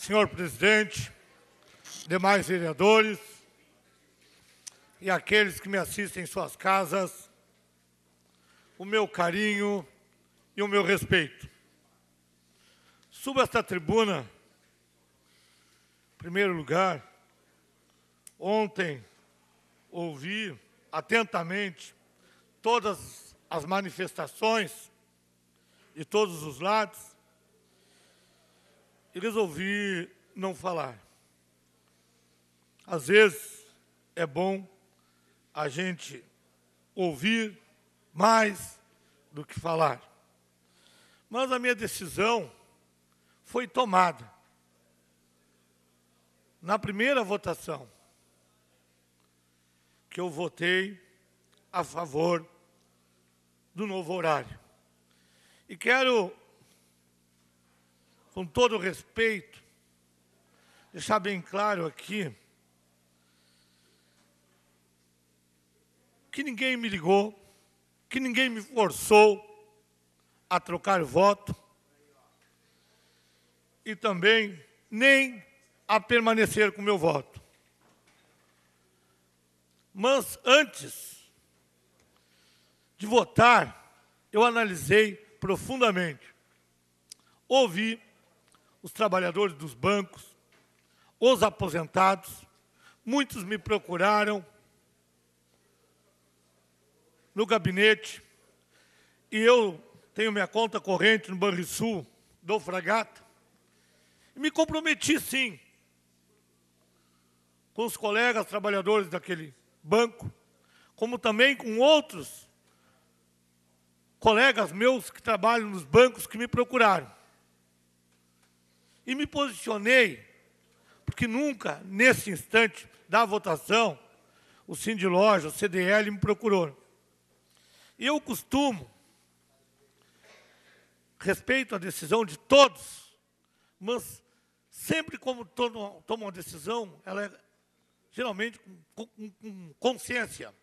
senhor presidente, demais vereadores e aqueles que me assistem em suas casas, o meu carinho e o meu respeito. Subo esta tribuna, em primeiro lugar, ontem ouvi atentamente todas as manifestações de todos os lados e resolvi não falar. Às vezes é bom a gente ouvir mais do que falar. Mas a minha decisão foi tomada na primeira votação, que eu votei a favor do novo horário. E quero, com todo respeito, deixar bem claro aqui que ninguém me ligou, que ninguém me forçou a trocar voto e também nem a permanecer com o meu voto. Mas antes de votar, eu analisei profundamente, ouvi os trabalhadores dos bancos, os aposentados, muitos me procuraram no gabinete, e eu tenho minha conta corrente no Banrisul, do Fragata, e me comprometi, sim, com os colegas trabalhadores daquele banco, como também com outros colegas meus que trabalham nos bancos que me procuraram. E me posicionei, porque nunca, nesse instante da votação, o Sindiloja, o CDL me procurou. E eu costumo, respeito a decisão de todos, mas sempre como tomo uma decisão, ela é geralmente com consciência.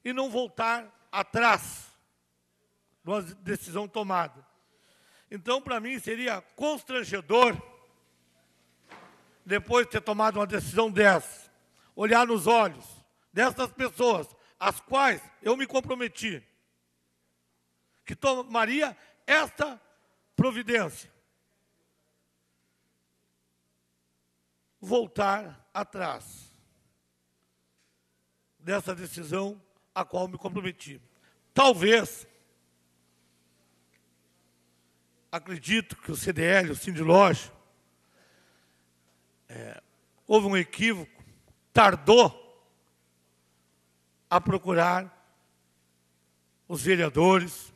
E não voltar atrás de uma decisão tomada. Então, para mim, seria constrangedor, depois de ter tomado uma decisão dessa, olhar nos olhos dessas pessoas, às quais eu me comprometi, que tomaria esta providência, voltar atrás dessa decisão a qual me comprometi. Talvez, acredito que o CDL, o Sindiloja, houve um equívoco, tardou a procurar os vereadores,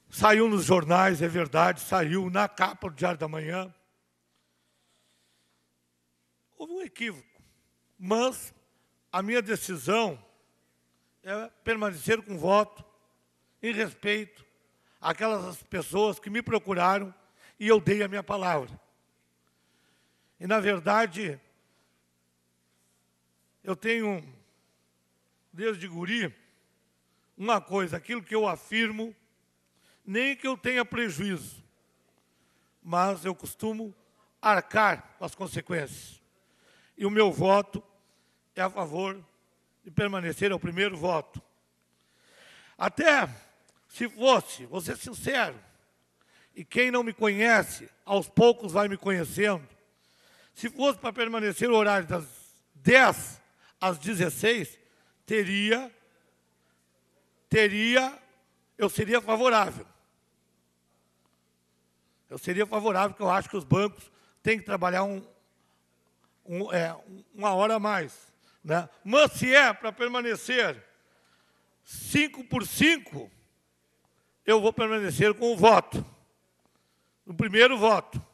saiu nos jornais, é verdade, saiu na capa do Diário da Manhã. Houve um equívoco, mas a minha decisão é permanecer com voto em respeito àquelas pessoas que me procuraram e eu dei a minha palavra. E, na verdade, eu tenho, desde guri, uma coisa, aquilo que eu afirmo, nem que eu tenha prejuízo, mas eu costumo arcar com as consequências. E o meu voto é a favor de permanecer ao primeiro voto. Até se fosse, vou ser sincero, e quem não me conhece, aos poucos vai me conhecendo, se fosse para permanecer o horário das 10 às 16, eu seria favorável. Eu seria favorável, porque eu acho que os bancos têm que trabalhar uma hora a mais, né? Mas se é para permanecer 5 por 5, eu vou permanecer com o voto, no primeiro voto,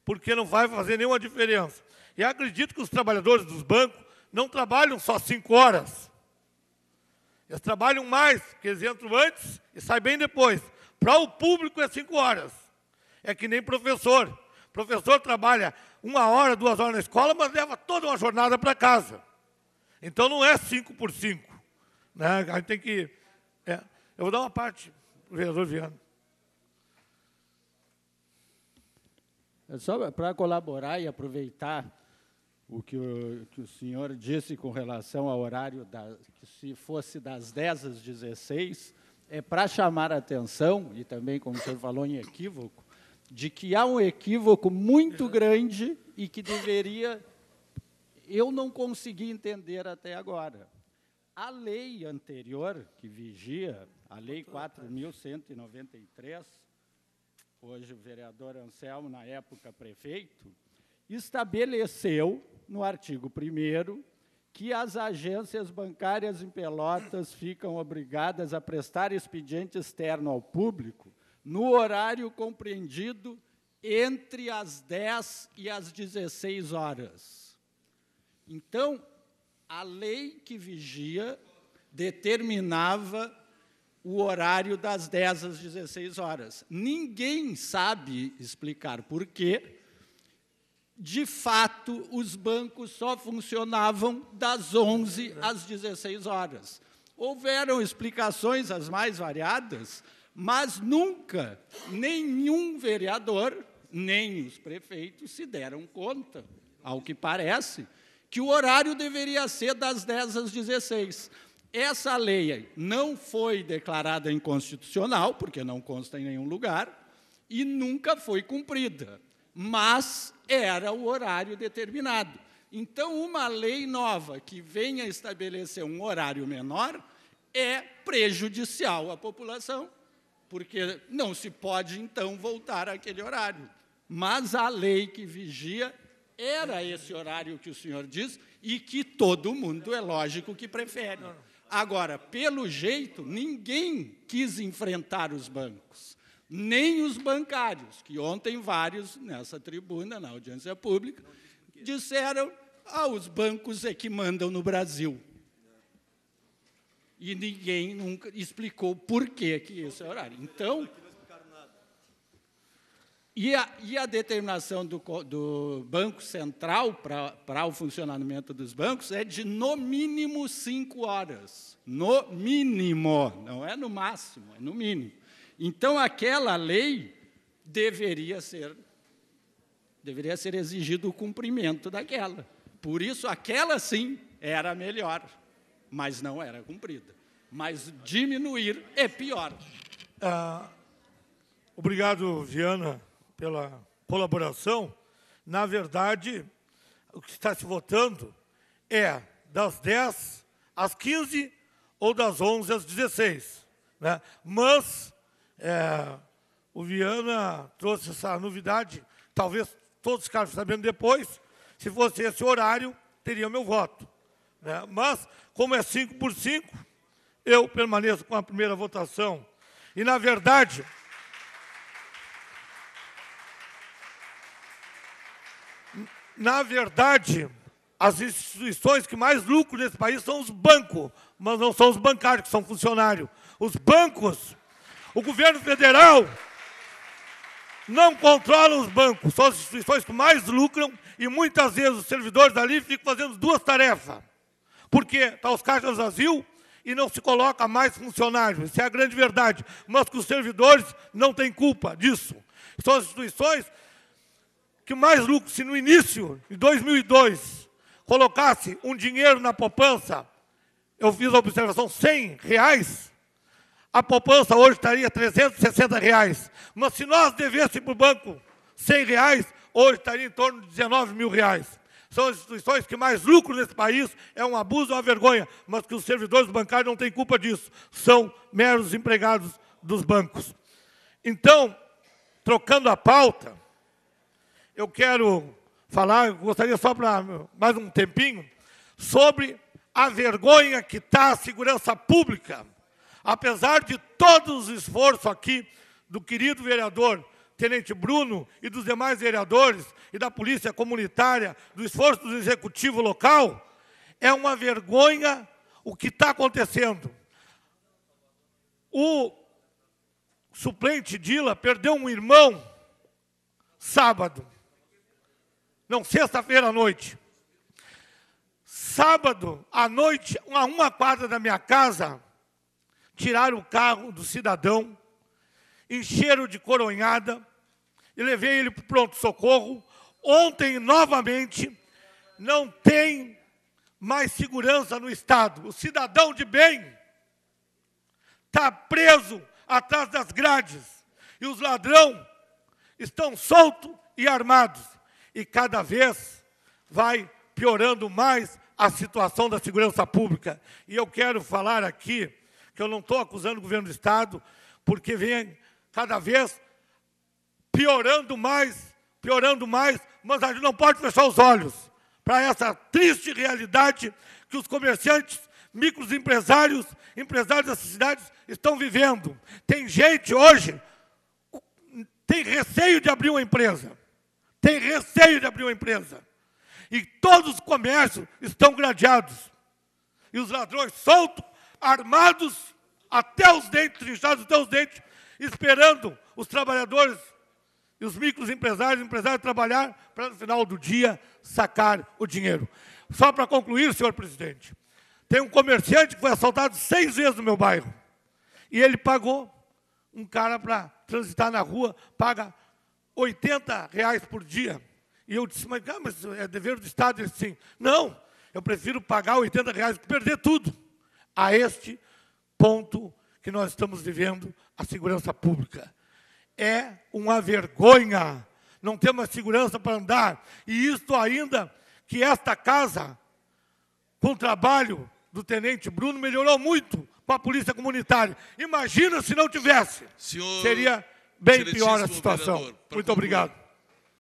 porque não vai fazer nenhuma diferença. E acredito que os trabalhadores dos bancos não trabalham só 5 horas. Eles trabalham mais, porque eles entram antes e saem bem depois. Para o público é 5 horas. É que nem professor. O professor trabalha 1 hora, 2 horas na escola, mas leva toda uma jornada para casa. Então não é 5 por 5. Né? A gente tem que... Eu vou dar uma parte, vereador Viana. Só para colaborar e aproveitar o que o senhor disse com relação ao horário, que se fosse das 10 às 16, é para chamar a atenção, e também, como o senhor falou em equívoco, de que há um equívoco muito grande e que eu não consegui entender até agora. A lei anterior, que vigia, a Lei 4.193, hoje o vereador Anselmo, na época prefeito, estabeleceu, no artigo 1º, que as agências bancárias em Pelotas ficam obrigadas a prestar expediente externo ao público no horário compreendido entre as 10 e as 16 horas. Então, a lei que vigia determinava o horário das 10 às 16 horas. Ninguém sabe explicar por quê. De fato, os bancos só funcionavam das 11 às 16 horas. Houveram explicações as mais variadas, mas nunca nenhum vereador, nem os prefeitos, se deram conta, ao que parece, que o horário deveria ser das 10 às 16. Essa lei não foi declarada inconstitucional, porque não consta em nenhum lugar, e nunca foi cumprida, mas era o horário determinado. Então, uma lei nova que venha estabelecer um horário menor é prejudicial à população, porque não se pode, então, voltar àquele horário. Mas a lei que vigia era esse horário que o senhor diz e que todo mundo, é lógico, que prefere. Agora, pelo jeito, ninguém quis enfrentar os bancos, nem os bancários, que ontem vários, nessa tribuna, na audiência pública, disseram: os bancos é que mandam no Brasil. E ninguém nunca explicou por que esse é o horário. Então, e a determinação do Banco Central para o funcionamento dos bancos é de, no mínimo, 5 horas. No mínimo, não é no máximo, é no mínimo. Então, aquela lei deveria ser exigido o cumprimento daquela. Por isso, aquela, sim, era melhor, mas não era cumprida. Mas diminuir é pior. Obrigado, Viana, pela colaboração. Na verdade, o que está se votando é das 10 às 15 ou das 11 às 16. Né? Mas o Viana trouxe essa novidade, talvez todos ficaram sabendo depois. Se fosse esse horário, teria meu voto. Né? Mas, como é 5 por 5, eu permaneço com a primeira votação. E, na verdade, as instituições que mais lucram nesse país são os bancos, mas não são os bancários, que são funcionários. Os bancos, o governo federal não controla os bancos, são as instituições que mais lucram e muitas vezes os servidores ali ficam fazendo 2 tarefas, porque está os caixas vazios e não se coloca mais funcionários. Isso é a grande verdade, mas que os servidores não têm culpa disso. São as instituições que mais lucram. Se no início de 2002 colocasse um dinheiro na poupança, eu fiz a observação, R$100, a poupança hoje estaria R$360. Mas se nós devêssemos para o banco R$100, hoje estaria em torno de R$19 mil. São as instituições que mais lucram nesse país, é um abuso, é uma vergonha, mas que os servidores bancários não têm culpa disso, são meros empregados dos bancos. Então, trocando a pauta, eu quero falar, gostaria só para mais um tempinho, sobre a vergonha que está a segurança pública. Apesar de todos os esforços aqui do querido vereador Tenente Bruno e dos demais vereadores e da Polícia Comunitária, do esforço do Executivo local, é uma vergonha o que está acontecendo. O suplente Dila perdeu um irmão sábado. Não, sexta-feira à noite. Sábado à noite, a 1 quadra da minha casa, tiraram o carro do cidadão, encheram de coronhada. e levei ele para o pronto-socorro. Ontem, novamente, não tem mais segurança no Estado. O cidadão de bem está preso atrás das grades. E os ladrões estão soltos e armados. E cada vez vai piorando mais a situação da segurança pública. E eu quero falar aqui que eu não estou acusando o governo do Estado, porque vem cada vez piorando mais, mas a gente não pode fechar os olhos para essa triste realidade que os comerciantes, microempresários, empresários das cidades estão vivendo. Tem gente hoje, tem receio de abrir uma empresa. E todos os comércios estão gradeados. E os ladrões soltos, armados, até os dentes, trinchados até os dentes, esperando os trabalhadores e os microempresários, empresários trabalhar para, no final do dia, sacar o dinheiro. Só para concluir, senhor presidente, tem um comerciante que foi assaltado 6 vezes no meu bairro. E ele pagou um cara para transitar na rua, paga R$80 por dia. E eu disse, mas é dever do Estado? Ele disse, sim. Não, eu prefiro pagar R$80 que perder tudo. A este ponto que nós estamos vivendo a segurança pública. É uma vergonha. Não temos segurança para andar. E isto ainda que esta casa, com o trabalho do tenente Bruno, melhorou muito com a polícia comunitária. Imagina se não tivesse. Seria bem pior a situação. Muito obrigado.